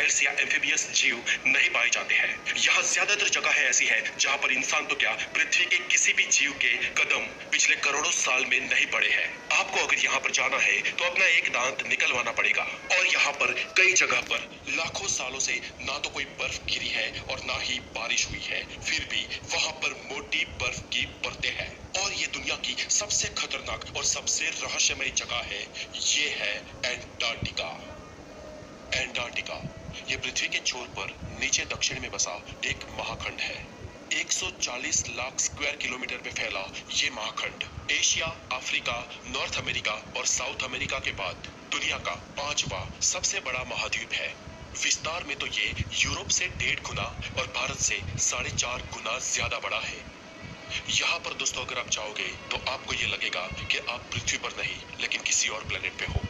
Reptiles या amphibious जीव नहीं पाए जाते हैं। यहाँ ज्यादातर जगह ऐसी है जहाँ पर इंसान तो क्या, पृथ्वी के किसी भी जीव के कदम पिछले करोड़ों साल में नहीं पड़े हैं। आपको अगर यहाँ पर जाना है तो अपना एक दांत निकलवाना पड़ेगा। और यहाँ पर कई जगह पर लाखों सालों से ना तो कोई बर्फ गिरी है और ना ही बारिश हुई है, फिर भी वहाँ पर मोटी बर्फ की परतें हैं। और ये दुनिया की सबसे खतरनाक और सबसे रहस्यमय जगह है, ये है एंटार्क्टिका। एंटार्क्टिका ये पृथ्वी के छोर पर नीचे दक्षिण में बसा एक महाखंड है। 140 लाख स्क्वायर किलोमीटर में फैला ये महाखंड एशिया, अफ्रीका, नॉर्थ अमेरिका और साउथ अमेरिका के बाद दुनिया का 5वां सबसे बड़ा महाद्वीप है। विस्तार में तो ये यूरोप से 1.5 गुना और भारत से 4.5 गुना ज्यादा बड़ा है। यहाँ पर दोस्तों अगर आप जाओगे तो आपको ये लगेगा कि आप पृथ्वी पर नहीं लेकिन किसी और प्लेनेट पे हो।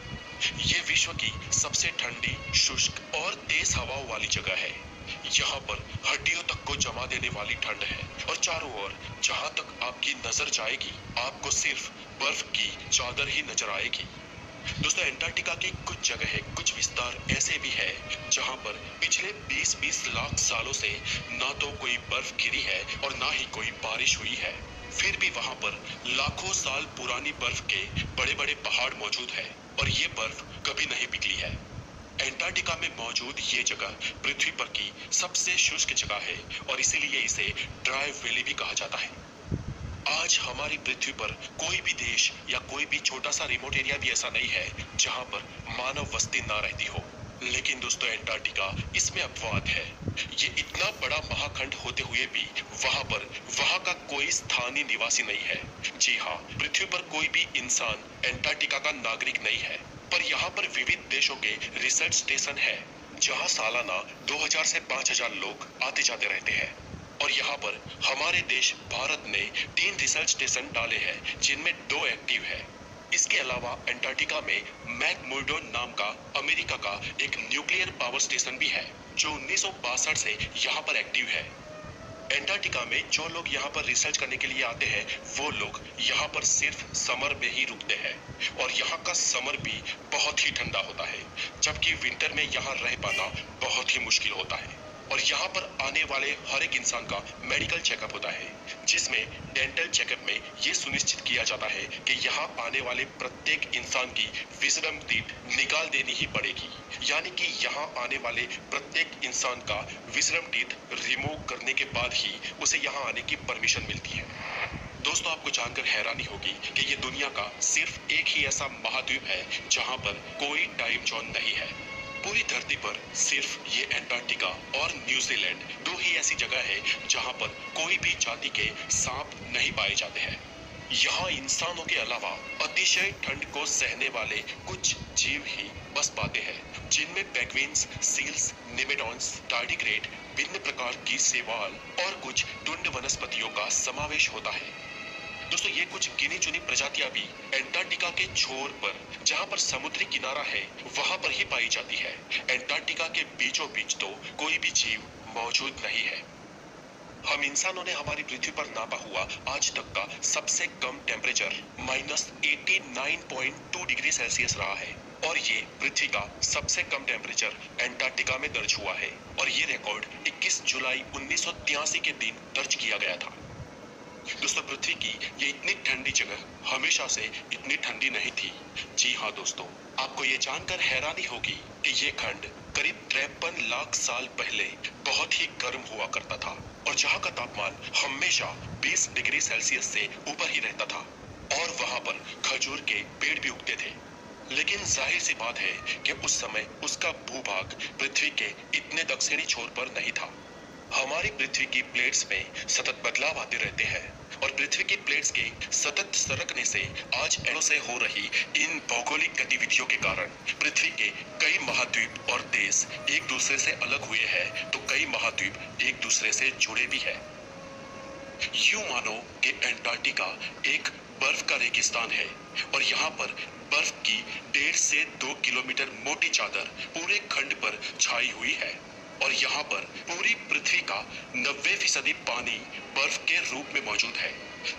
ये विश्व की सबसे ठंडी, शुष्क और तेज हवाओं वाली जगह है। यहाँ पर हड्डियों तक को जमा देने वाली ठंड है और चारों ओर जहाँ तक आपकी नजर जाएगी आपको सिर्फ बर्फ की चादर ही नजर आएगी। दोस्तों एंटार्क्टिका की कुछ जगह, कुछ विस्तार ऐसे भी है जहाँ पर पिछले 20-20 लाख सालों से ना तो कोई बर्फ गिरी है और ना ही कोई बारिश हुई है, फिर भी वहाँ पर लाखों साल पुरानी बर्फ के बड़े बड़े पहाड़ मौजूद है और ये बर्फ कभी नहीं पिघली है। एंटार्क्टिका में मौजूद ये जगह पृथ्वी पर की सबसे शुष्क जगह है और इसीलिए इसे ड्राई वैली भी कहा जाता है। आज हमारी पृथ्वी पर कोई भी देश या कोई भी छोटा सा रिमोट एरिया भी ऐसा नहीं है जहां पर मानव बस्ती ना रहती हो। लेकिन दोस्तों एंटार्क्टिका इसमें अपवाद है। ये इतना बड़ा महाखंड होते हुए भी वहां का कोई स्थानीय निवासी नहीं है। जी हाँ, पृथ्वी पर कोई भी इंसान एंटार्क्टिका का नागरिक नहीं है, पर यहाँ पर विविध देशों के रिसर्च स्टेशन है जहाँ सालाना 2000 से 5000 लोग आते जाते रहते हैं। और यहाँ पर हमारे देश भारत ने 3 रिसर्च स्टेशन डाले हैं जिनमें 2 एक्टिव है। इसके अलावा एंटार्क्टिका में मैकमुर्डो नाम का अमेरिका का एक न्यूक्लियर पावर स्टेशन भी है जो 1962 से यहाँ पर एक्टिव है। एंटार्क्टिका में जो लोग यहाँ पर रिसर्च करने के लिए आते हैं वो लोग यहाँ पर सिर्फ समर में ही रुकते हैं और यहाँ का समर भी बहुत ही ठंडा होता है, जबकि विंटर में यहाँ रह पाना बहुत ही मुश्किल होता है। और यहाँ पर आने वाले हर एक इंसान का मेडिकल चेकअप होता है जिसमें डेंटल चेकअप में ये सुनिश्चित किया जाता है कि यहाँ आने वाले प्रत्येक इंसान की विजडम टीथ निकाल देनी ही पड़ेगी, यानी कि यहाँ आने वाले प्रत्येक इंसान का विजडम टीथ रिमूव करने के बाद ही उसे यहाँ आने की परमिशन मिलती है। दोस्तों आपको जानकर हैरानी होगी कि ये दुनिया का सिर्फ एक ही ऐसा महाद्वीप है जहाँ पर कोई टाइम जोन नहीं है। पूरी धरती पर सिर्फ ये एंटार्क्टिका और न्यूजीलैंड 2 ही ऐसी जगह है जहां पर कोई भी जाति के सांप नहीं पाए जाते हैं। यहाँ इंसानों के अलावा अतिशय ठंड को सहने वाले कुछ जीव ही बस पाते हैं, जिनमें पेंगुइन्स, सील्स, निमेटॉन्स, टार्डिग्रेड, भिन्न प्रकार की शैवाल और कुछ टुंड वनस्पतियों का समावेश होता है। दोस्तों ये कुछ गिनी चुनी प्रजातियां भी एंटार्क्टिका के छोर पर जहां पर समुद्री किनारा है वहां पर ही पाई जाती है। एंटार्क्टिका के बीचों बीच तो कोई भी जीव मौजूद नहीं है। हम इंसानों ने हमारी पृथ्वी पर नापा हुआ आज तक का सबसे कम टेम्परेचर -89.2 डिग्री सेल्सियस रहा है और ये पृथ्वी का सबसे कम टेम्परेचर एंटार्क्टिका में दर्ज हुआ है और ये रिकॉर्ड 21 जुलाई 1983 के दिन दर्ज किया गया था। दोस्तों पृथ्वी की ये इतनी ठंडी जगह हमेशा से इतनी ठंडी नहीं थी। जी हाँ दोस्तों, आपको ये जानकर हैरानी होगी कि ये खंड करीब 53 लाख साल पहले बहुत ही गर्म हुआ करता था और जहाँ का तापमान हमेशा 20 डिग्री सेल्सियस से ऊपर ही रहता था और वहाँ पर खजूर के पेड़ भी उगते थे। लेकिन जाहिर सी बात है कि उस समय उसका भूभाग पृथ्वी के इतने दक्षिणी छोर पर नहीं था। हमारी पृथ्वी की प्लेट्स में सतत बदलाव आते रहते हैं और पृथ्वी की प्लेट्स के सतत सरकने से आज एरो से हो रही इन भौगोलिक गतिविधियों के कारण पृथ्वी के कई महाद्वीप और देश एक दूसरे से अलग हुए हैं तो कई महाद्वीप एक दूसरे से जुड़े भी हैं। यूं मानो कि एंटार्क्टिका एक बर्फ का रेगिस्तान है और यहाँ पर बर्फ की 1.5 से 2 किलोमीटर मोटी चादर पूरे खंड पर छाई हुई है। और यहाँ पर पूरी पृथ्वी का 90% पानी बर्फ के रूप में मौजूद है।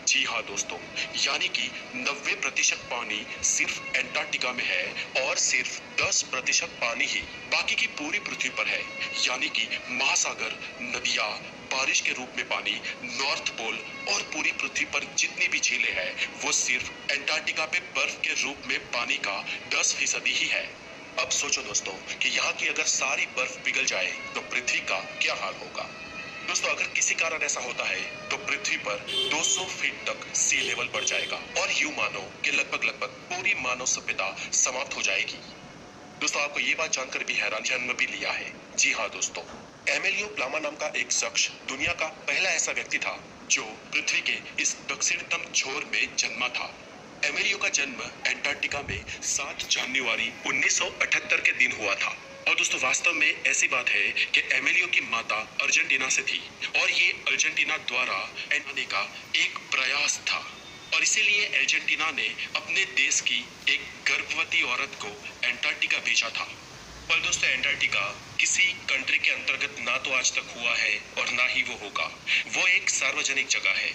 जी हाँ दोस्तों, यानी कि 90% पानी सिर्फ एंटार्क्टिका में है और सिर्फ 10% पानी ही बाकी की पूरी पृथ्वी पर है। यानी कि महासागर, नदियाँ, बारिश के रूप में पानी, नॉर्थ पोल और पूरी पृथ्वी पर जितनी भी झीलें हैं वो सिर्फ एंटार्क्टिका पे बर्फ के रूप में पानी का 10% ही है। अब सोचो दोस्तों कि यहाँ की अगर सारी बर्फ पिघल जाए तो पृथ्वी का क्या हाल होगा। दोस्तों, अगर किसी कारण ऐसा होता है तो पृथ्वी पर 200 फीट तक सी लेवल बढ़ जाएगा और यूं मानो कि लगभग पूरी मानव सभ्यता समाप्त हो जाएगी। दोस्तों, आपको ये बात जानकर भी हैरान जन्म भी लिया है। जी हाँ दोस्तों, एमिलियो प्लामा नाम का एक शख्स दुनिया का पहला ऐसा व्यक्ति था जो पृथ्वी के इस दक्षिणतम छोर में जन्मा था। एमिलियो का जन्म एंटार्क्टिका में 7 जनवरी 1978 के दिन हुआ था। और दोस्तों, वास्तव में ऐसी बात है कि एमिलियो की माता अर्जेंटीना से थी और ये अर्जेंटीना द्वारा आने का एक प्रयास था और इसीलिए अर्जेंटीना ने अपने देश की एक गर्भवती औरत को एंटार्क्टिका भेजा था। पर दोस्तों, एंटार्क्टिका किसी कंट्री के अंतर्गत ना तो आज तक हुआ है और ना ही वो होगा। वो एक सार्वजनिक जगह है।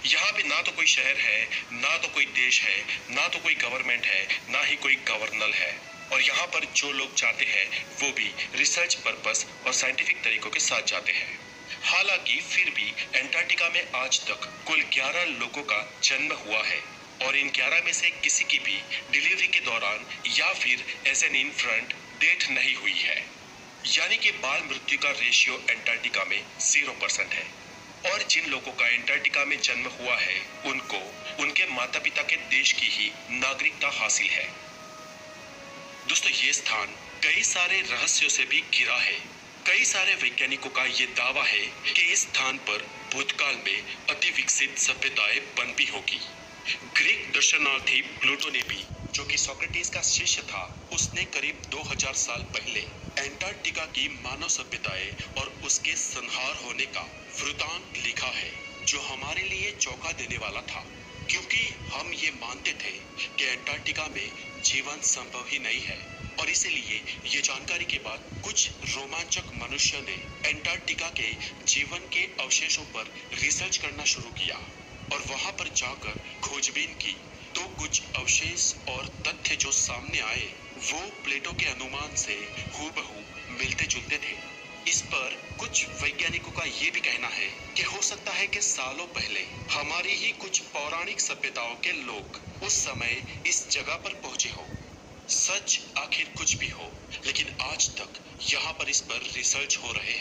यहाँ पे ना तो कोई शहर है, ना तो कोई देश है, ना तो कोई गवर्नमेंट है, ना ही कोई गवर्नर है। और यहाँ पर जो लोग जाते हैं वो भी रिसर्च पर्पस और साइंटिफिक तरीकों के साथ जाते हैं। हालांकि फिर भी एंटार्क्टिका में आज तक कुल 11 लोगों का जन्म हुआ है और इन 11 में से किसी की भी डिलीवरी के दौरान या फिर एज एन इन्फेंट डेथ नहीं हुई है। यानी कि बाल मृत्यु का रेशियो एंटार्क्टिका में 0% है। और जिन लोगों का एंटार्क्टिका में जन्म हुआ है उनको उनके माता पिता के देश की ही नागरिकता हासिल है। दोस्तों, ये स्थान कई सारे रहस्यों से भी घिरा है। कई सारे वैज्ञानिकों का ये दावा है कि इस स्थान पर भूतकाल में अति विकसित सभ्यताएं पनपी होगी। ग्रीक दर्शनार्थी प्लूटो ने भी, जो कि सोक्रेटिस का शिष्य था, उसने करीब 2000 साल पहले एंटार्क्टिका की मानव सभ्यताएं और उसके संहार होने का वृतांत लिखा है, जो हमारे लिए चौंका देने वाला था। क्योंकि हम ये मानते थे कि एंटार्क्टिका में जीवन संभव ही नहीं है और इसीलिए ये जानकारी के बाद कुछ रोमांचक मनुष्यों ने एंटार्क्टिका के जीवन के अवशेषों पर रिसर्च करना शुरू किया और वहां पर जाकर खोजबीन की तो कुछ अवशेष और तथ्य जो सामने आए वो प्लेटो के अनुमान से हूबहू मिलते जुलते थे। इस पर कुछ वैज्ञानिकों का ये भी कहना है कि हो सकता है कि सालों पहले हमारी ही कुछ पौराणिक सभ्यताओं के लोग उस समय इस जगह पर पहुंचे हो। सच आखिर कुछ भी हो, लेकिन आज तक यहाँ पर इस पर रिसर्च हो रहे हैं।